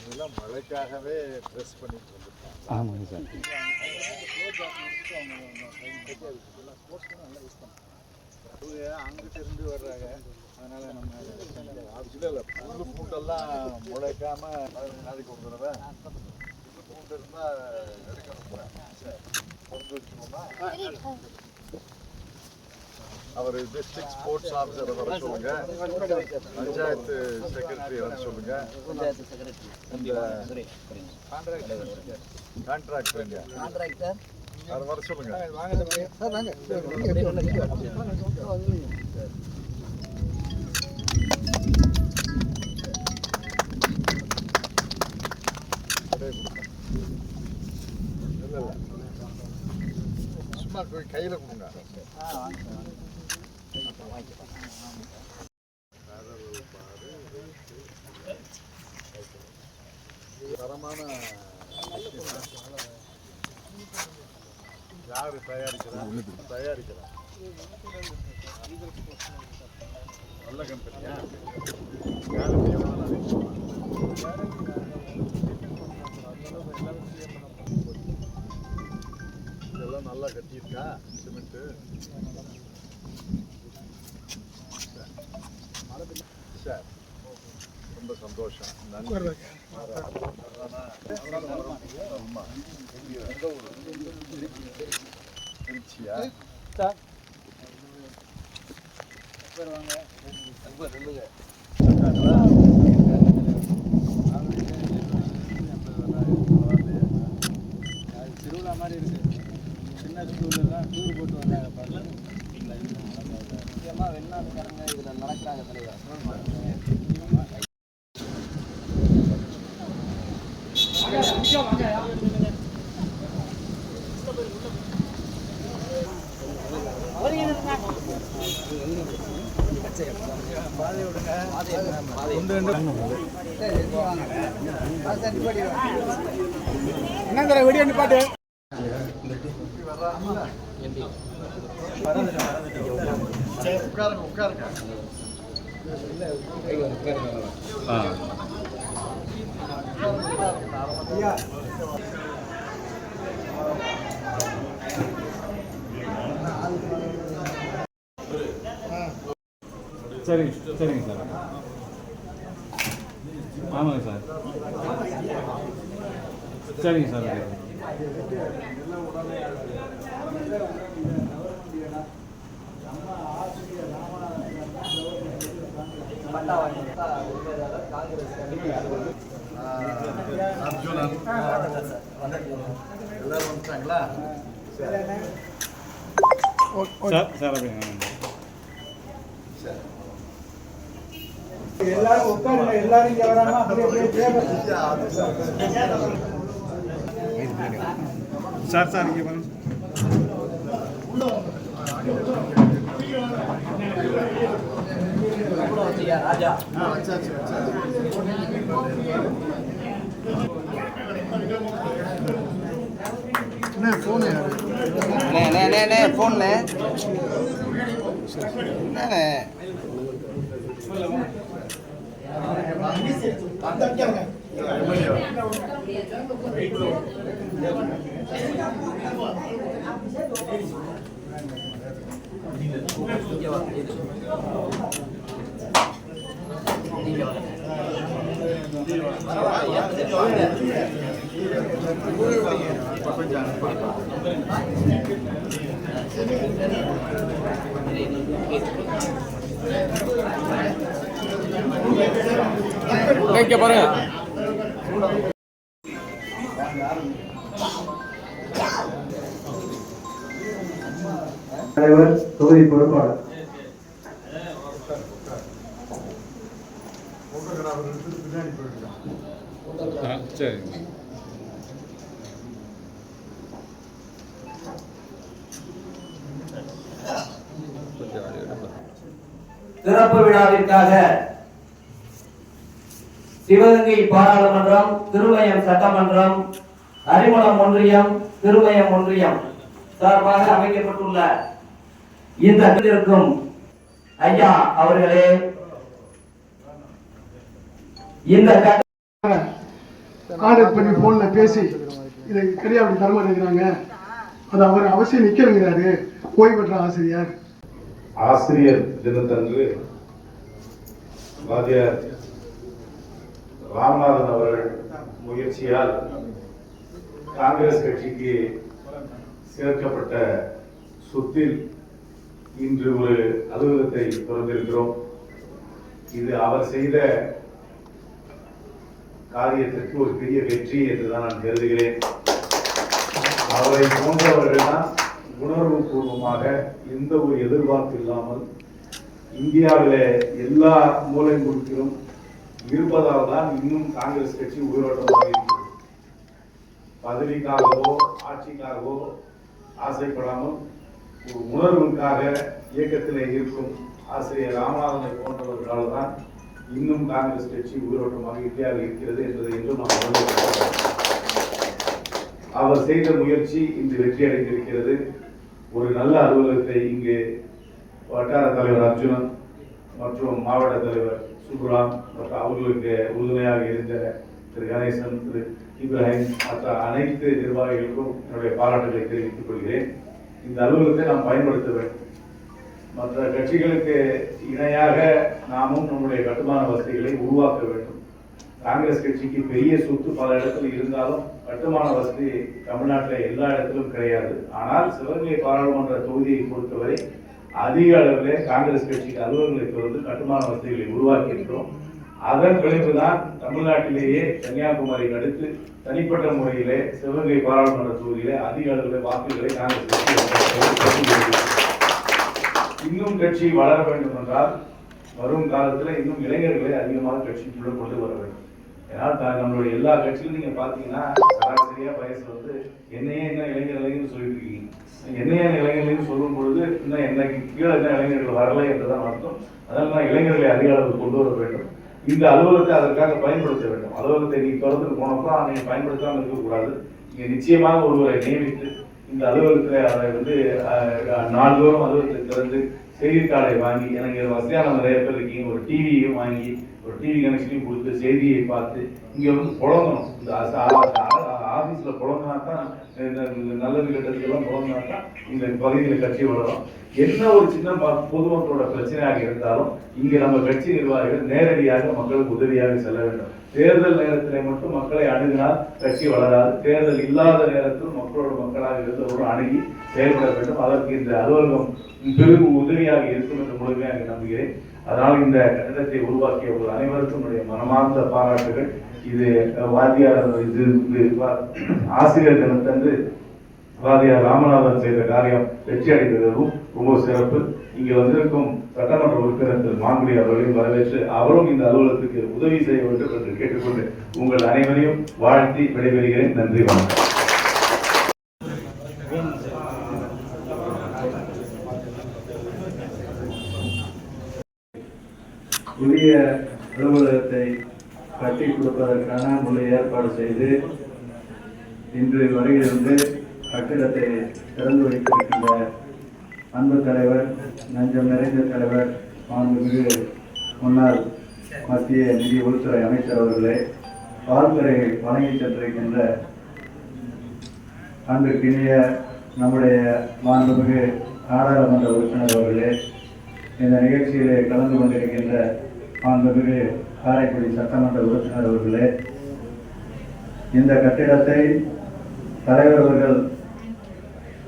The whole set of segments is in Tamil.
இதெல்லாம் மழைக்காகவே ட்ரெஸ் பண்ணிட்டு வந்துருக்காங்க. ஆமாங்க சார். அங்கிட்ட இருந்து வர்றாங்க, அதனால நம்ம இல்லை புல்லு பூண்டெல்லாம் முளைக்காம 15 நாளைக்கு ஒரு தடவை புல்லு பூண்டு இருந்தால் எடுக்கணும். கொண்டு வச்சுக்கோமா? அவர் டிஸ்ட்ரிக்ட் ஸ்போர்ட்ஸ் ஆஃபீஸரை வர சொல்லுங்க, பஞ்சாயத்து செக்ரட்டரி வர சொல்லுங்க, கான்ட்ராக்டர் அதை வர சொல்லுங்க. சும்மா கையில் கொடுங்க. தரமான யாரு தயாரிக்கிறா? நல்ல கம்பெனியா? இதெல்லாம் நல்லா கட்டியிருக்கா சிமெண்ட்டு. சார் ரொம்ப சந்தோஷம், நன்றி. திருச்சியா? திருவிழா மாதிரி இருக்கு. சின்ன ஸ்கூல்லாம் டூர் போட்டு வந்தாங்க பாருங்க. முக்கியமாக வெளிநாட்டுக்காரங்க இதில் நடக்கிறாங்க தலைவர். என்னங்கிற வெடி நிப்பாட்டு. உட்காருங்க. சரிங்க சார். ஆமாங்க சார். சரிங்க சார். அர்ஜுனன் எல்லாரும் வந்துட்டாங்களா? எல்லாரும் உட்காருங்க. எல்லாரும் இங்க வராம சார் இங்க வாங்க. ராஜா போன் பாருங்க. தலைவர் தொகுதி பொறுப்பாளர் சிறப்பு விழாவிற்காக சிவகங்கை பாராளுமன்றம், திருமயம் சட்டமன்றம், அரிமளம் ஒன்றியம், திருமயம் ஒன்றியம் சார்பாக அமைக்கப்பட்டுள்ள இந்த இருக்கும் ஐயா அவர்களே, இந்த கான்டாக்ட் பண்ணி போன்ல பேசி இதை சரியா அப்படி தர மாட்டேங்கிறாங்க, அது அவர் அவசியம் நிற்கிறாரு ஓய்வு பெற்ற ஆசிரியர். ஆசிரியர் தினத்தன்று வாத்தியார் ராமநாதன் அவர்கள் முயற்சியால் காங்கிரஸ் கட்சிக்கு சேர்க்கப்பட்ட சொத்தில் இன்று ஒரு அலுவலகத்தை திறந்திருக்கிறோம். இது அவர் செய்த காரியத்திற்கு ஒரு பெரிய வெற்றி என்றுதான் நான் கருதுகிறேன். அவரை போன்றவர்கள் தான் உணர்வு பூர்வமாக எந்த ஒரு எதிர்பார்ப்பு இல்லாமல் இந்தியாவிலே எல்லா மூலை முடுக்கிலும் இருப்பதால் தான் இன்னும் காங்கிரஸ் கட்சி உயிரோட்டமாக இருக்கிறது. பதவிக்காகவோ ஆட்சிக்காகவோ ஆசைப்படாமல் ஒரு உணர்வுக்காக இயக்கத்திலே இருக்கும் ஆசிரியர் ராமநாதனை போன்றவர்களால் தான் இன்னும் காங்கிரஸ் கட்சி உயிரோட்டமாக இந்தியாவில் இருக்கிறது என்பதை என்றும் நாம் உணர்ந்து அவர் செய்த முயற்சி இன்று வெற்றி அடைந்திருக்கிறது. ஒரு நல்ல அலுவலகத்தை இங்கு வட்டார தலைவர் அர்ஜுனன் மற்றும் மாவட்ட தலைவர் சுப்ராம் மற்றும் அவர்களுக்கு உறுதுணையாக இருந்த திரு கணேசன், திரு இப்ராஹிம் மற்ற அனைத்து நிர்வாகிகளுக்கும் என்னுடைய பாராட்டுகளை தெரிவித்துக் கொள்கிறேன். இந்த அலுவலகத்தை நாம் பயன்படுத்த வேண்டும். மற்ற கட்சிகளுக்கு இணையாக நாமும் நம்முடைய கட்டுமான வசதிகளை உருவாக்க வேண்டும். காங்கிரஸ் கட்சிக்கு பெரிய சொத்து பல இடத்துல இருந்தாலும் கட்டுமான வசதி தமிழ்நாட்டில் எல்லா இடத்திலும் கிடையாது. ஆனால் சிவகங்கை பாராளுமன்ற தொகுதியை பொறுத்தவரை அதிக அளவில் காங்கிரஸ் கட்சிக்கு அலுவலகங்களை தொடர்ந்து கட்டுமான வசதிகளை உருவாக்கி இருக்கிறோம். அதன் விளைவுதான் தமிழ்நாட்டிலேயே கன்னியாகுமரிக்கு அடுத்து தனிப்பட்ட முறையிலே சிவகங்கை பாராளுமன்ற தொகுதியிலே அதிக அளவில் வாக்குகளை காங்கிரஸ் கட்சி. இன்னும் கட்சி வளர வேண்டும் என்றால் வரும் காலத்தில் இன்னும் இளைஞர்களை அதிகமாக கட்சிக்குள்ள கொண்டு வர வேண்டும். ஏன்னா நம்மளுடைய எல்லா கட்சியிலும் நீங்க பாத்தீங்கன்னா சராசரியா வயசு என்னையே என்ன இளைஞர்களையும் சொல்லிட்டு இருக்கீங்க. என்னையே இளைஞர்களையும் சொல்லும் பொழுது இன்னும் என்னைக்கு கீழே என்ன இளைஞர்கள் வரலை என்றுதான் அர்த்தம். அதனால இளைஞர்களை அதிக அளவில் கொண்டு வர வேண்டும். இந்த அலுவலகத்தை அதற்காக பயன்படுத்த வேண்டும். அலுவலகத்தை நீங்க திறந்துட்டு போனப்போ நீங்க பயன்படுத்தாமல் இருக்கக்கூடாது. நீங்க நிச்சயமாக ஒருவரை நியமித்து இந்த அலுவலகத்தில் அதை நாள்தோறும் அலுவலகத்தை திறந்து செய்தித்தாளை வாங்கி, எனக்கு வசதியான நிறைய பேர் இருக்கீங்க, ஒரு டிவியையும் வாங்கி ஒரு டிவி கனெக்ஷனையும் கொடுத்து செய்தியை பார்த்து இங்கே புழங்கணும். இந்த ஆஃபீஸில் புழங்கினா தான் நல்லது கட்டத்துக்கெல்லாம் புழங்கினா தான் இந்த பகுதியில் கட்சி வளரும். என்ன ஒரு சின்ன பொதுமக்களோட பிரச்சனையாக இருந்தாலும் இங்கே நம்ம கட்சி நிர்வாகிகள் நேரடியாக மக்களுக்கு உதவியாக செல்ல வேண்டும். தேர்தல் நேரத்தில் மட்டும் மக்களை அணுகினால் கட்சி வளராது. தேர்தல் இல்லாத நேரத்தில் மக்களோட மக்களாக இருந்தவர்களும் அணுகி செயல்பட வேண்டும். அதற்கு இந்த அலுவலகம் பெரும் உதவியாக இருக்கும் என்று முழுமையாக நம்புகிறேன். அதனால் இந்த கட்டடத்தை உருவாக்கிய ஒரு அனைவருக்கும் என்னுடைய மனமார்ந்த பாராட்டுகள். இது வாத்தியார் ஆசிரியர் தினத்தன்று வாத்தியார் ராமநாதன் செய்த காரியம் வெற்றி அடைந்ததும் ரொம்ப சிறப்பு. இங்கே வந்திருக்கும் சட்டமன்ற உறுப்பினர் திரு மாங்குடி அவர்களையும் வரவேற்று அவரும் இந்த அலுவலகத்துக்கு உதவி செய்ய வேண்டும் என்று கேட்டுக்கொண்டு உங்கள் அனைவரையும் வாழ்த்தி விடைபெறுகிறேன். நன்றி, வணக்கம். புதிய அலுவலகத்தை கட்டி கொடுப்பதற்கான முழு ஏற்பாடு செய்து இன்று வருகிறது கட்டிடத்தை திறந்து வைத்திருக்கின்ற அன்பு தலைவர், நஞ்சம் நிறைந்த தலைவர், மாண்புமிகு முன்னாள் மத்திய நிதி உள்துறை அமைச்சர் அவர்களே, வாழ்த்துறை வழங்கி சென்றிருக்கின்ற அன்பிற்கினிய நம்முடைய மாண்புமிகு நாடாளுமன்ற உறுப்பினர் அவர்களே, இந்த நிகழ்ச்சியிலே கலந்து கொண்டிருக்கின்ற மாண்புமிகு காரைக்குடி சட்டமன்ற உறுப்பினர் அவர்களே, இந்த கட்டிடத்தை தலைவர் அவர்கள்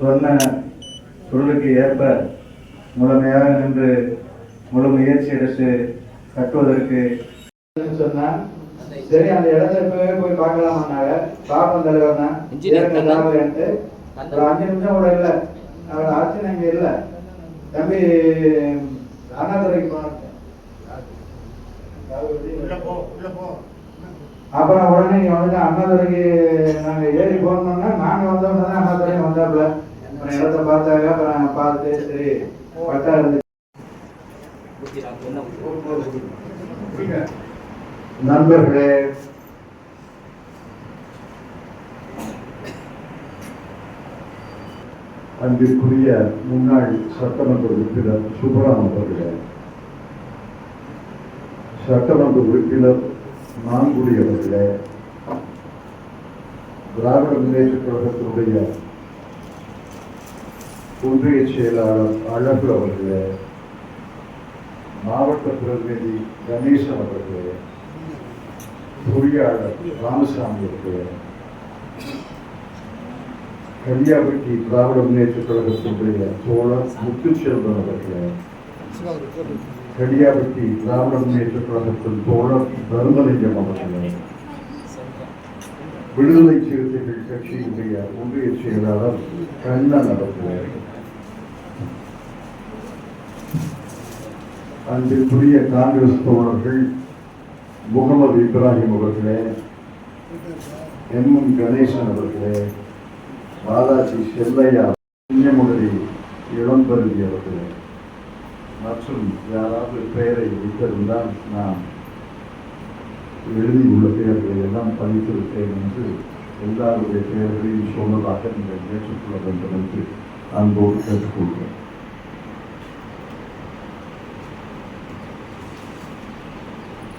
சொன்ன பொருளுக்கு ஏற்ப முழுமையாக நின்று முழு முயற்சி எடுத்து கட்டுவதற்கு சொன்னார். சரி, அந்த இடத்த இப்பவே போய் பார்க்கலாமான்னாங்க. பாப்பம் தலைவர் தான் ஒரு 5 நிமிஷம் கூட இல்லை, அவர் ஆட்சி இங்கே இல்லை, தம்பி அண்ணாதுரைக்கு போனாங்க. அப்புறம் உடனே இங்க வந்துட்டு அண்ணாதுரைக்கு நாங்க ஏறி போனோம்னா நாங்க வந்தோம்னா தான் அண்ணாதுரையும் வந்தாப்புல. அப்புறம் இடத்த பார்த்தாங்க. அப்புறம் பார்த்து சரி பட்டா இருந்து நண்பர்களே, அன்பிற்குரிய முன்னாள் சட்டமன்ற உறுப்பினர் சுப்பராமன் அவர்களே, சட்டமன்ற உறுப்பினர் நான்குடி அவர்களே, திராவிட முன்னேற்ற கழகத்தினுடைய ஒன்றிய செயலாளர் அழகு அவர்களே, மாவட்ட பிரதிநிதி கணேசன் அவர்களே, பொறியாளர் ராமசாமி அவர்களே, கன்னியாகுமரி திராவிட முன்னேற்ற கழகத்தினுடைய தோழர் முத்துச்செல்வன் அவர்களே, கன்னியாகுமரி திராவிட முன்னேற்ற கழகத்தின் தோழர் தர்மலிங்கம் அவர்களே, விடுதலை சிறுத்தைகள் கட்சியினுடைய ஒன்றிய செயலாளர் கண்ணன் அவர்களே, அன்பிற்குரிய காங்கிரஸ் தோழர்கள் முகமது இப்ராஹிம் அவர்களே, எம் கணேசன் அவர்களே, பாலாஜி செல்லையா, புண்ணியமுதலி இளம்பருதி அவர்களே மற்றும் யாராவது பெயரை வைத்திருந்தால் நான் எழுதியுள்ள பெயர்களை எல்லாம் படித்திருக்கேன் என்று எல்லாருடைய பெயர்களையும் சொன்னதாக நீங்கள் ஏற்றுக்கொள்ள வேண்டும் என்று அன்போடு கேட்டுக்கொள்கிறேன்.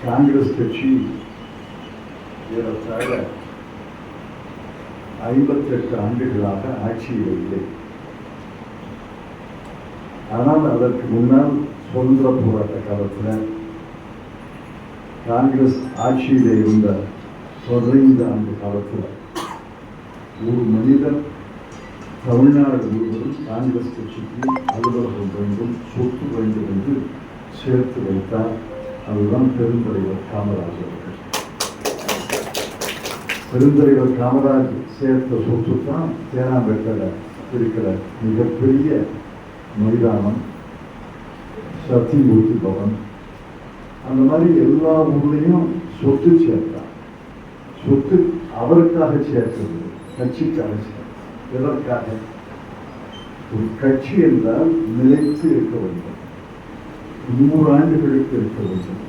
காங்கிரஸ் கட்சி ஏறத்தாழ 58 ஆண்டுகளாக ஆட்சியில் இல்லை. ஆனால் அதற்கு முன்னால் சுதந்திர போராட்ட காலத்தில் காங்கிரஸ் ஆட்சியில் இருந்த 15 ஆண்டு காலத்தில் ஒரு மனிதர் தமிழ்நாடு முழுவதும் காங்கிரஸ் கட்சிக்கு அலுவலகம் வேண்டும், சொத்து வேண்டும் என்று சேர்த்து வைத்தார். அதுதான் பெருந்தலைவர் காமராஜ் அவர்கள். பெருந்தலைவர் காமராஜ் சேர்த்த சொத்து தான் தேனாம்பேட்டையில் இருக்கிற மிகப்பெரிய மைதானம், சத்தியமூர்த்தி பவன். அந்த மாதிரி எல்லா ஊர்லேயும் சொத்து சேர்த்தார். சொத்து அவருக்காக சேர்த்தது, கட்சிக்காக சேர்த்தது. எதற்காக? ஒரு கட்சி என்றால் நிலைத்து இருக்க வேண்டும், 100 ஆண்டுகளுக்கு இருக்க வேண்டும்,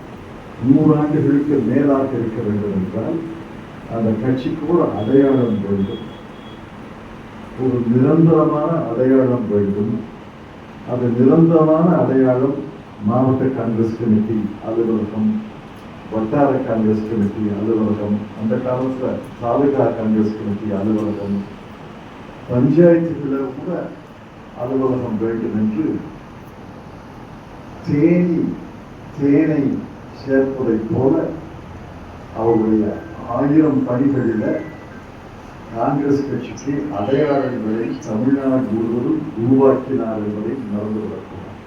100 ஆண்டுகளுக்கு மேலாக இருக்க வேண்டும் என்றால் அந்த கட்சிக்கு ஒரு அடையாளம் வேண்டும், ஒரு நிரந்தரமான அடையாளம் வேண்டும். அது நிரந்தரமான அடையாளம் மாவட்ட காங்கிரஸ் கமிட்டி அலுவலகம், வட்டார காங்கிரஸ் கமிட்டி அலுவலகம், அந்த காலத்தில் தாலுகா காங்கிரஸ் கமிட்டி அலுவலகம், பஞ்சாயத்துகளில் கூட அலுவலகம் வேண்டும் என்று தேனை சேர்ப்பதை போல அவருடைய 1000 பணிகளில் காங்கிரஸ் கட்சிக்கு அடையாளங்களை தமிழ்நாடு முழுவதும் உருவாக்கினார் என்பதை மறந்துவிடக்கூடாது.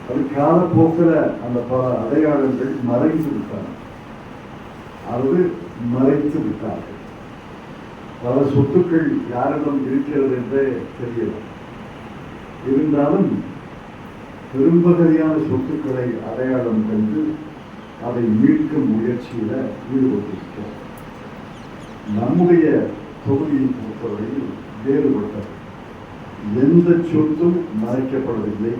அது காலப்போக்கில் அந்த பல அடையாளங்கள் மறைத்து விட்டார், அல்லது மறைத்து விட்டார்கள். பல சொத்துக்கள் யாரிடம் இருக்கிறது என்றே தெரியல. இருந்தாலும் பெரும்பகுதியான சொத்துக்களை அடையாளம் கண்டு அதை மீட்கும் முயற்சியில ஈடுபட்டிருக்கிறோம். நம்முடைய தொகுதியை பொறுத்தவரையில் வேறுபட்டது. எந்த சொத்தும் மறைக்கப்படவில்லை,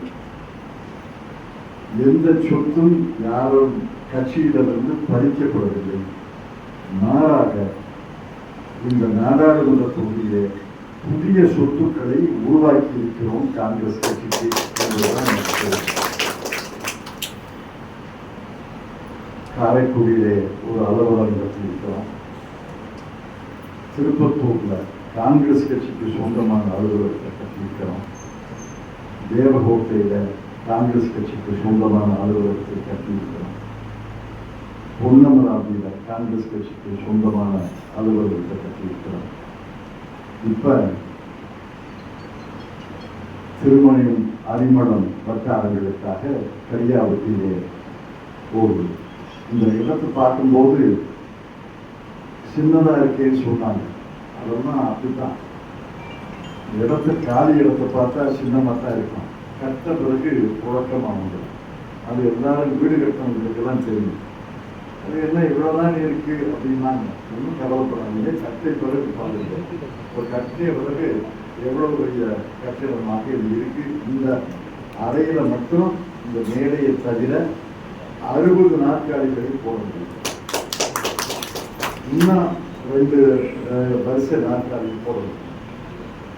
எந்த சொத்தும் யாரும் கட்சியிடமிருந்து பறிக்கப்படவில்லை. மாறாக இந்த நாடாளுமன்ற தொகுதியிலே புதிய சொத்துக்களை உருவாக்கி இருக்கிறோம் காங்கிரஸ் கட்சிக்கு என்பதுதான் எனக்கு. காரைக்குடியிலே ஒரு அலுவலகம் கட்டியிருக்கிறோம். திருப்பத்தூர்ல காங்கிரஸ் கட்சிக்கு சொந்தமான அலுவலகத்தை கட்டியிருக்கிறோம். தேவகோட்டையில காங்கிரஸ் கட்சிக்கு சொந்தமான அலுவலகத்தை கட்டியிருக்கிறோம். பொன்னமராவதியில காங்கிரஸ் கட்சிக்கு சொந்தமான அலுவலகத்தை கட்டியிருக்கிறோம். இப்ப திருமணியம் அரிமளம் வட்டாரங்களுக்காக கரியாவட்டியிலே போகுது. இந்த இடத்தை பார்க்கும்போது சின்னதா இருக்கேன்னு சொன்னாங்க. அதெல்லாம் அப்படித்தான். இடத்தை காலி இடத்தை பார்த்தா சின்னமாக தான் இருக்கும், கட்ட பிறகு புழக்கமாக. அது எல்லாரும் வீடு கட்டவங்களுக்கெல்லாம் தெரியும். அது என்ன இவ்வளவுதான் இருக்கு அப்படின்னாங்க. ஒன்றும் கவலைப்படாதீங்க, கட்டை பிறகு பாருங்க. ஒரு கட்டிய பிறகு எவ்வளவு பெரிய கட்டிடமாக இது இருக்கு. இந்த அறையில மட்டும் இந்த மேடையை தவிர 60 நாற்காலிகளை போட முடியும். இன்னும் 2 வரிசை நாற்காலி போடணும்.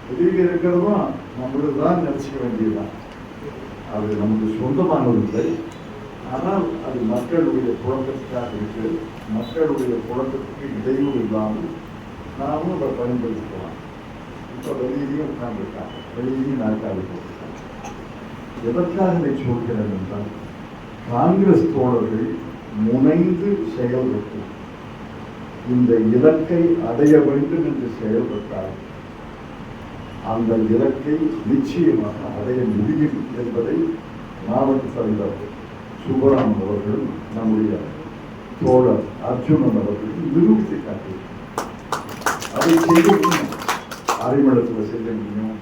வெளியில் இருக்கிறதும் நம்மளுக்கு தான் நினைச்சிக்க வேண்டியதுதான். அது நமக்கு சொந்தமானது இல்லை. ஆனால் அது மக்களுடைய புழக்கத்துக்காக இருக்கு. மக்களுடைய புழக்கத்துக்கு இடையூறு இல்லாமல் நாமும் அதை பயன்படுத்திக்கலாம். இப்போ வெளியிலையும் உட்கார்ந்துருக்காங்க, வெளியிலையும் நாற்காலி போட்டிருக்காங்க. எதற்காக இதை சொல்கிறேன் என்றால், காங்கிரஸ் தோழர்கள் முனைந்து செயல்பட்டு இந்த இலக்கை அடைய வேண்டும் என்று செயல்பட்டால் அந்த இலக்கை நிச்சயமாக அடைய முடியும் என்பதை மாவட்ட தலைவர் சுப்பராம் அவர்களும் நம்முடைய தோழர் அர்ஜுனன் அவர்களும் நிரூபித்து காட்டியிருக்கிறார். அதை செய்ய முடியும். அறிமளத்தில் செய்ய முடியும்,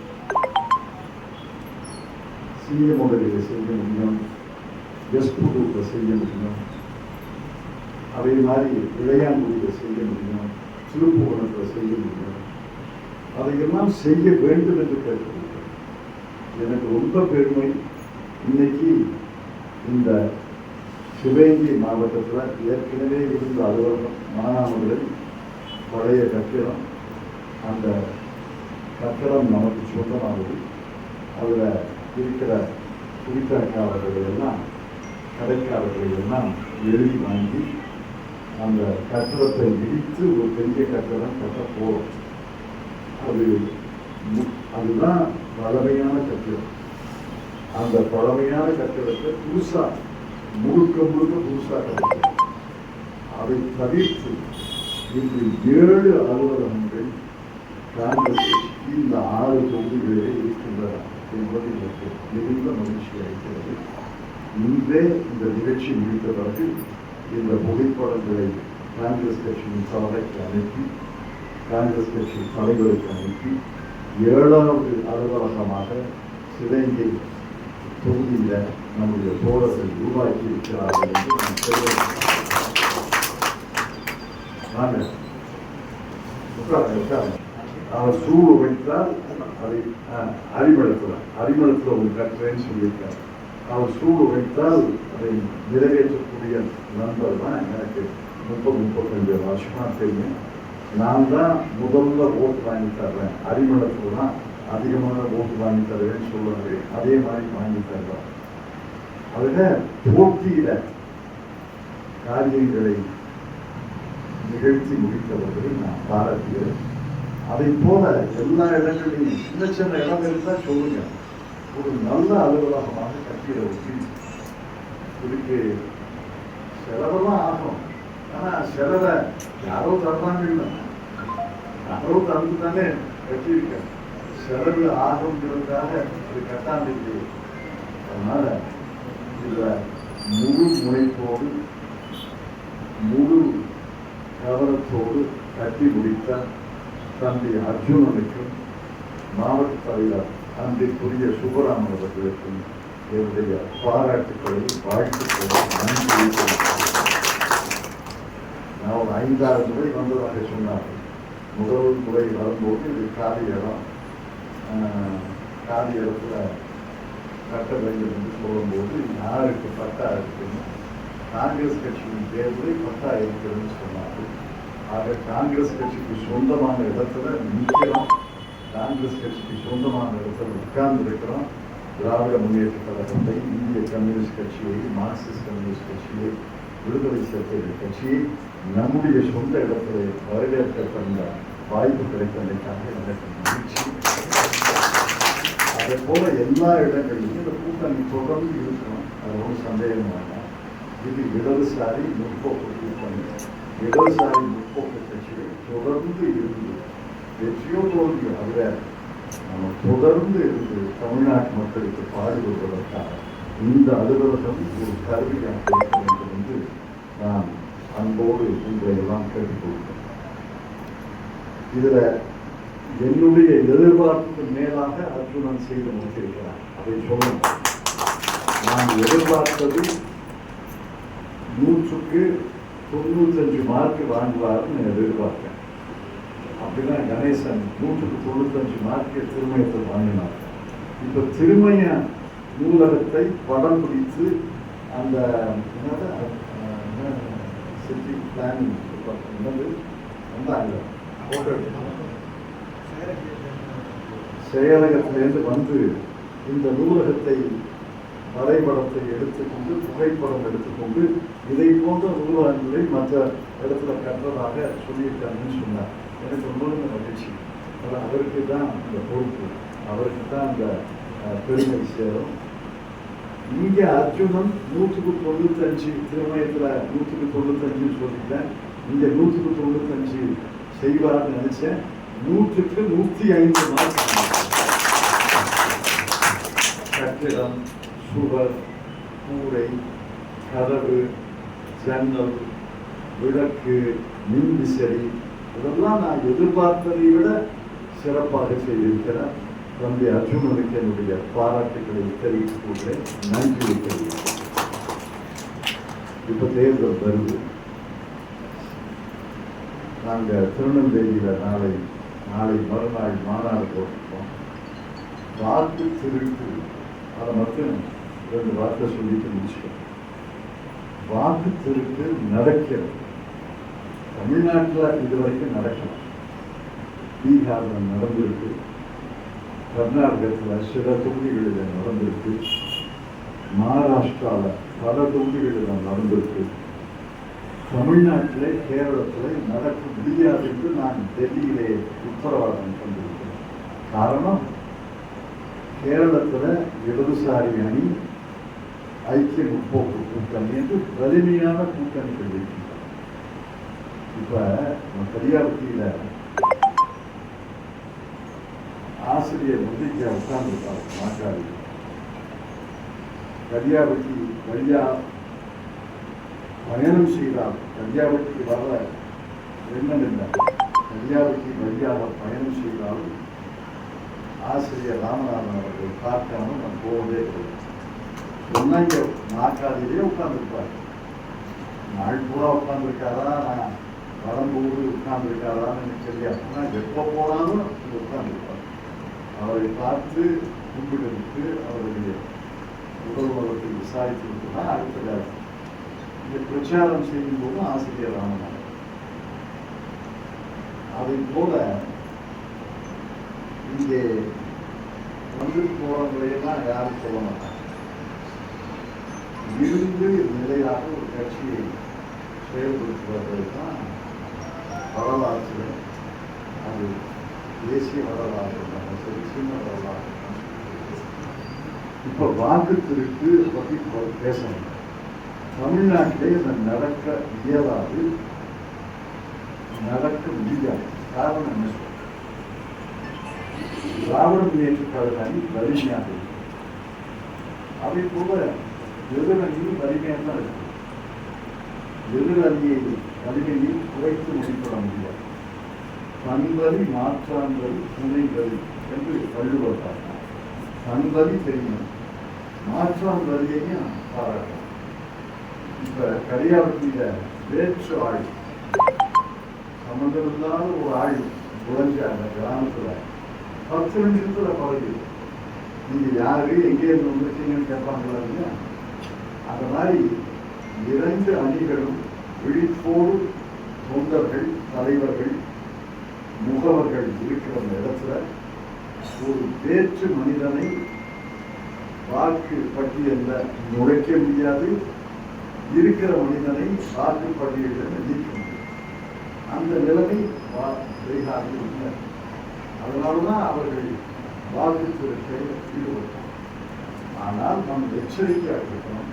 சீயமுறையில் செய்ய முடியும், எஸ்புடூரில் செய்ய முடியும், அதே மாதிரி இளையாங்குடியில் செய்ய முடியும், திருப்புவனத்தில் செய்ய முடியும். அதையெல்லாம் செய்ய வேண்டும் என்று கேட்கிறேன். எனக்கு ரொம்ப பெருமை. இன்னைக்கு இந்த சிவகங்கை மாவட்டத்தில் ஏற்கனவே இருந்த அலுவலகம் மானாமதுரை பழைய கட்டிடம், அந்த கட்டடம் நமக்கு சொந்தமானது. அதில் இருக்கிற குடித்தாக்காரர்களை எல்லாம் கடைக்காரர்களை எல்லாம் எழுதி வாங்கி அந்த கட்டடத்தை இடித்து ஒரு பெரிய கட்டடம் கட்ட போகிறோம். அதுதான் பழமையான கட்டிடம். அந்த பழமையான கட்டிடத்தை புதுசா முழுக்க புதுசா கட்டிடம். அதை தவிர்த்து இன்று 7 அலுவலகங்கள் காங்கிரஸ் இந்த 6 தொகுதிகளிலே இருக்கின்றன என்பது எனக்கு மிகுந்த மகிழ்ச்சி அளிக்கிறது. இன்றே இந்த நிகழ்ச்சி முடித்த பிறகு இந்த புகைப்படங்களை காங்கிரஸ் கட்சியின் தலைமைக்கு அனுப்பி, காங்கிரஸ் கட்சி தலைவருக்கு அனுப்பி 7வது அலுவலகமாக சிவகங்கை தொகுதியில் நம்முடைய தோழர்கள் உருவாக்கி இருக்கிறார்கள் என்று நான் தெரிவிக்கிறேன். அவர் சூடு வைத்தால் அதை அறிமளத்தில் ஒரு கட்டுறேன்னு சொல்லியிருக்கார். அவர் சூடு வைத்தால் அதை நிறைவேற்றக்கூடிய நண்பர் தான் எனக்கு 30-35 வருஷமா தெரியும். நான் தான் முதல்ல ஓட்டு வாங்கி தர்றேன், அறிமளத்தில் தான் அதிகமான ஓட்டு வாங்கி தருவேன்னு சொல்லுவாங்க. அதே மாதிரி வாங்கி தருவேன். அதில் போட்டியில காரியங்களை நிகழ்த்தி முடித்தவர்களை நான் பாராட்டுகிறேன். அதை போல எல்லா இடங்களிலும் சின்ன சின்ன இடம் இருந்தால் சொல்லுங்க, ஒரு நல்ல அலுவலகமாக கட்டிட ஊற்றி இதுக்கு செலவெல்லாம் ஆகும். ஆனால் செலவை யாரோ தரலாங்க இல்லை, யாரோ தந்து தானே கட்டியிருக்க. செலவு ஆகுங்கிறதுக்காக இது கட்டாண்டிருக்கு. அதனால இதில் முழு முனைப்போடு முழு கவனத்தோடு கட்டி முடித்த தம்பி அர்ஜுனனுக்கும் மாவட்ட தலைவர் அன்றைக்குரிய சுப்பராமன் அவர்களுக்கும் என்னுடைய பாராட்டுக்களை வாழ்த்துக்களை நன்றி. நான் ஒரு 5-6 முறை வந்ததாக சொன்னார்கள். முதல் முறை வரும்போது இது காலி இடம், காலி இடத்துல கட்ட வேண்டும் என்று சொல்லும்போது யாருக்கு பட்டா இருக்குன்னு காங்கிரஸ் கட்சியின் தேர்தலை பட்டா இருக்கிறதுன்னு சொன்னார்கள். ஆக காங்கிரஸ் கட்சிக்கு சொந்தமான இடத்துல நிற்கிறோம், காங்கிரஸ் கட்சிக்கு சொந்தமான இடத்துல உட்கார்ந்து இருக்கிறோம். திராவிட முன்னேற்ற கழகத்தை, இந்திய கம்யூனிஸ்ட் கட்சியை, மார்க்சிஸ்ட் கம்யூனிஸ்ட் கட்சியை, விடுதலை சிறுத்தைகள் கட்சியை நம்முடைய சொந்த இடத்துல வரவேற்க தந்த வாய்ப்பு கிடைத்ததற்காக எனக்கு மகிழ்ச்சி. அதே போல எல்லா இடங்களிலும் இந்த கூட்டணி தொடர்ந்து இருக்கணும், அது ஒரு சந்தேகம் வேண்டாம். இது இடதுசாரி முற்போக்கு கூட்டணி, இடதுசாரி முற்போக்கு கட்சிகள் தொடர்ந்து இருந்து வெற்றியோ தோல்வியோ அதுவே நம்ம தொடர்ந்து இருந்து தமிழ்நாட்டு மக்களுக்கு பாடுபடுவதற்காக இந்த அலுவலகம் ஒரு கருவியாக இருக்க வேண்டும் என்று நான் அன்போடு உங்களை எல்லாம் கேட்டுக்கொள்கிறேன். இதுல என்னுடைய எதிர்பார்ப்புக்கு மேலாக அர்ஜுனன் செய்து முடித்திருக்கிறார். அதை சொல்லணும். நான் எதிர்பார்த்தது 100க்கு 95 மார்க் வாங்குவார்னு எதிர்பார்த்தேன். அப்படின்னா கணேசன் 100க்கு 95 மார்க்கு திருமயத்தில் வாங்கினார். இப்போ திருமய நூலகத்தை படம் பிடித்து அந்த சிட்டி பிளானிங் என்னது வந்தாங்க, செயலகத்திலிருந்து வந்து இந்த நூலகத்தை வரைபடத்தை எடுத்துக்கொண்டு புகைப்படம் எடுத்துக்கொண்டு இதை போன்ற நூலகங்களை மற்ற இடத்துல கற்றதாக சொல்லியிருக்காங்கன்னு சொன்னார். எனக்கு ரொம்ப மகிழ்ச்சி. ஆனால் அவருக்கு தான் அந்த பொறுப்பு, அவருக்கு தான் அந்த பெருமை சேரும். இங்கே அர்ஜுனன் 195 திருமயத்தில் 195 சொல்லிட்டேன். இங்கே 195 செய்வார்னு நினைச்சேன். 100க்கு 105 மார்க். கட்டிடம், சுவர், கூரை, கதவு, ஜன்னல், விளக்கு, மின்விசரி இதெல்லாம் நான் எதிர்பார்த்ததை விட சிறப்பாக செய்திருக்கிறேன். தம்பி அர்ஜுனனுக்கு என்னுடைய பாராட்டுகளை தெரிவித்துக் கொள்கிறேன். நன்றி தெரிவிக்கிறேன். இப்ப தேர்தல் வருது. நாங்கள் திருநெல்வேலியில் நாளை மறுநாள் மாநாடு போட்டிருக்கோம். வாக்கு திருட்டு அதை மட்டும் 2 வார்த்தை சொல்லிட்டு முடிச்சுக்கோம். வாக்கு திருட்டு நடக்கிறது. தமிழ்நாட்டில் இதுவரைக்கும் நடக்கலாம். பீகாரில் நடந்திருக்கு, கர்நாடகத்தில் சில தொகுதிகளில் நடந்திருக்கு, மகாராஷ்டிராவில் பல தொகுதிகளில் நடந்திருக்கு. தமிழ்நாட்டில் கேரளத்தில் நடக்க முடியாது என்று நான் டெல்லியிலே உத்தரவாதம் தந்திருக்கிறேன். காரணம், கேரளத்தில் இடதுசாரி அணி ஐக்கிய முற்போக்கு கூட்டணி என்று வலிமையான கூட்டணிகள் இருக்கின்றன. இப்ப கரியாபட்டியில ஆசிரியர் முந்திக்க உட்கார்ந்துருக்காங்க நாற்காலி. கரியாபட்டி வழியா பயணம் செய்தால் கரியாபட்டி வர எண்ணம் இல்லை. கரியாபட்டி வழியாக பயணம் செய்தால் ஆசிரியர் ராமநாதன் அவர்கள் பார்க்காம நான் போவதே சொன்ன நாற்காலியிலே உட்கார்ந்துருப்பார். நாள் பூரா உட்கார்ந்துருக்காரா, நான் வரும்போது உட்கார்ந்துருக்காரான்னு எனக்கு தெரியாது. ஆனால் எப்போ போனாலும் உட்கார்ந்துருப்பார். அவரை பார்த்து கும்பிட்டு அவருடைய உடல் நலத்தை விசாரித்து தான் அடுத்த வேலை. இந்த பிரச்சாரம் செய்யும் போது ஆசிரியர் ராமநாதன். அதை போல இங்கே வந்து போறவங்களையெல்லாம் யாரும் சொல்ல மாட்டாங்க. இருந்து நிலையாக ஒரு கட்சியை செயல்படுத்துவதை தான் வரலாற்று. அது தேசிய வரலாறு, சரி சின்ன வரலாறு. இப்ப வாக்கு திருட்டு பற்றி பேசணும். தமிழ்நாட்டிலே இதை நடக்க இயலாது, நடக்க முடியாது. காரணம் என்ன சொல்ற? திராவிட முன்னேற்ற கழக அணி வலிமையாக இருக்கு. அதே போல எதிரணியும் வலிமையாக தான் இருக்கு. எதிரணியை வலிமையை குறைத்து மதிப்பிட முடியாது. தன்வலி மாற்றான்வலி துணைவலி என்று வள்ளுவர் பார்த்தார். தன்வலி தெரியும், மாற்றான் வலியையும் பாராட்டலாம். இப்ப கரியாபட்டியில வேற்று ஆள் சம்பந்தமில்லாத ஒரு ஆள் உழைஞ்ச அந்த கிராமத்துல 10 நிமிஷத்துல பழகி நீங்க யாரு எங்கே இருந்து வந்துருக்கீங்கன்னு கேட்பாங்களா இல்லையா? அந்த மாதிரி 2 அணிகளும் விழிப்போடு தொண்டர்கள், தலைவர்கள், முகவர்கள் இருக்கிற இடத்துல ஒரு வேற்று மனிதனை வாக்கு பட்டியலில் நுழைக்க முடியாது, இருக்கிற மனிதனை வாக்கு பட்டியலில் நீக்க முடியும். அந்த நிலைமை பீகாரில் இல்லை. அதனால்தான் அவர்கள் வாக்கு திருட்டில் ஈடுபட்டார். ஆனால் நாம் எச்சரிக்கையாக இருக்கணும்.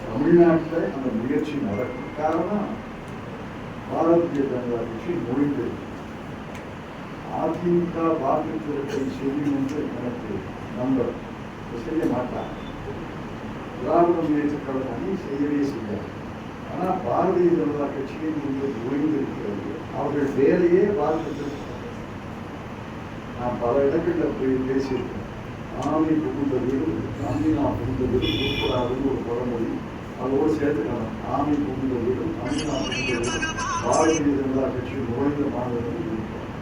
தமிழ்நாட்டில் அந்த முயற்சி நடக்கும். காரணம், பாரதிய ஜனதா கட்சி முடிந்தது. அதிமுக வாக்கு திருட்டை செய்யும் என்று எனக்கு நம்ப செய்ய மாட்டார். திராவிட முன்னேற்ற கழக அணி செய்யவே செய்யாது. ஆனால் பாரதிய ஜனதா கட்சியின் முன்பு ஓய்ந்திருக்கிறது. அவர்கள் வேலையே வாக்கு திருட்டு. நான் பல இடங்களில் போய் பேசியிருக்கேன். ஆமை புகுந்த வீடு, அம்மினா புகுந்த வீடு உட்படாதுன்னு ஒரு பழமொழி அதோடு சேர்த்துக்கணும். ஆமை புகுந்த வீடு, அம்மினா புகுந்த வீடு பாரதிய ஜனதா கட்சி நுழைந்த மாநிலம் இருக்கிறோம்.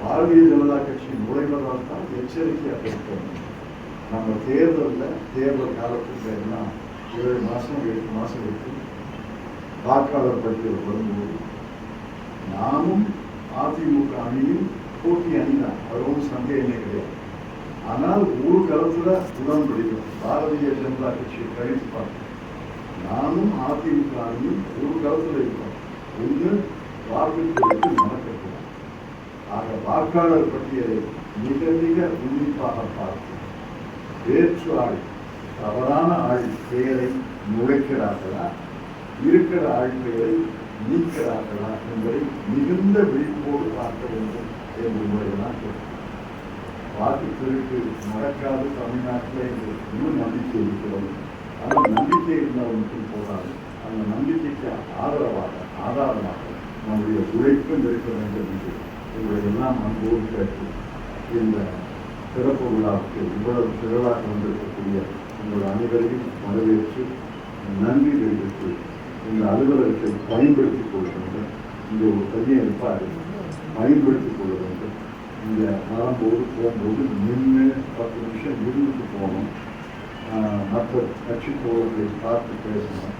பாரதிய ஜனதா கட்சி நுழைவதால் தான் எச்சரிக்கையாக இருக்கணும். நம்ம தேர்தல் காலத்துக்கு எல்லாம் 7 மாதம் 8 மாதம் இருக்கு. வாக்காளர் பட்டியல் வரும்போது நாமும் அதிமுக அணியும் போட்டி அணிதான், அது ஒன்றும் சந்தேகமே கிடையாது. ஆனால் ஒரு களத்துல உடன்படிக்கணும். பாரதிய ஜனதா கட்சியை கழித்து பார்க்கணும். நானும் அதிமுகவையும் ஒரு களத்துல இருக்கோம். ஒன்று வாக்குப்பதிவு நடக்கக்கூடாது. ஆக வாக்காளர் பட்டியலை மிக மிக உன்னிப்பாக பார்த்து வேற்று ஆள், தவறான ஆள் பெயரை நுழைக்கிறார்களா, இருக்கிற ஆள் பெயரை நீக்கிறார்களா என்பதை மிகுந்த விழிப்போடு பார்க்க வேண்டும் என்று முறையெல்லாம் கேட்கிறேன். வாக்கு திருட்டு நடக்காது தமிழ்நாட்டில் என்று இன்னும் நம்பிக்கை இருக்கிறது. ஆனால் நம்பிக்கை இருந்தவனுக்கும் போதாது. அந்த நம்பிக்கைக்கு ஆதாரமாக நம்முடைய உழைப்பும் இருக்க வேண்டும் என்று இவரை எல்லாம் அன்போடு கேட்டு இந்த சிறப்பு விழாவுக்கு இவ்வளவு திரளாக வந்திருக்கக்கூடிய உங்கள் அனைவரையும் வரவேற்று நன்றி தெரிவித்து இந்த அலுவலகத்தை பயன்படுத்திக் கொள்ள வேண்டும். இங்கே ஒரு பையன் இருப்பார், பயன்படுத்திக் கொள்ள வேண்டும். இந்த வரும்போது போகும்போது நின்று 10 நிமிஷம் இருந்துட்டு போகணும். மற்ற கட்சி தோழர்களை பார்த்து பேசணும்.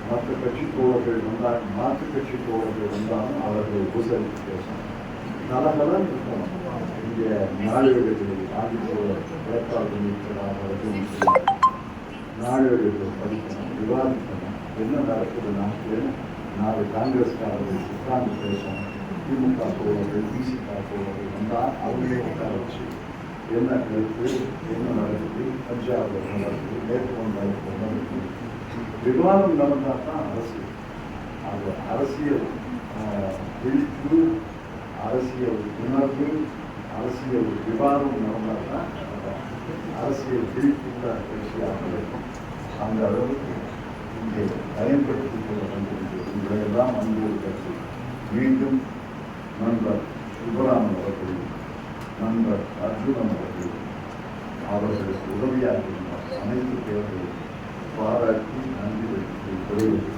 மற்ற கட்சி தோழர்கள் வந்தால், மாற்று கட்சி தோழர்கள் வந்தாலும் அவர்களை உபசரித்து பேசணும். நலங்களால் இருக்கணும். இங்கே நாளேடுகளில் ஆதித்தோழர் வேட்பாளர்கள் இருக்கிறார், நாளேடுகளை படிக்கணும், விவாதிக்கணும். என்ன நடக்குது நாட்டில், நாளை காங்கிரஸ்காரர்கள் உட்கார்ந்து பேசணும். திமுக தோழர்கள், பிசிக தோழர்கள் வந்தால் அவங்களே உட்கார வச்சு என்ன கருத்து, என்ன நடக்குது, பஞ்சாபில் நடக்குது, மேற்கு வங்காளத்தில் நடக்குது, விவாதம் நடந்தால் தான் அரசியல். அது அரசியல் விழிப்பு, அரசியல் உணர்வு, அரசியல் விவாதம் நடந்தால் தான் அரசியல் விழிப்புள்ள கட்சியாக இருக்கும். அந்த அளவுக்கு இங்கே பயன்படுத்திக் கொள்ள வேண்டும். உங்களையெல்லாம் அன்போடு கட்சி மீண்டும் நண்பர் சுப்பராமன் அவர்கள், நண்பர் அர்ஜுனன் அவர்கள், அவர்களுக்கு உதவியாக இருந்தார். அனைத்து பேர்களையும் பாராட்டி நன்றி தெரிவித்து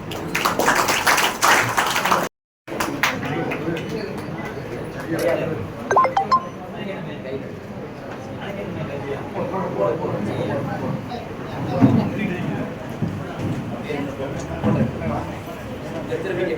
திரும்பிக்க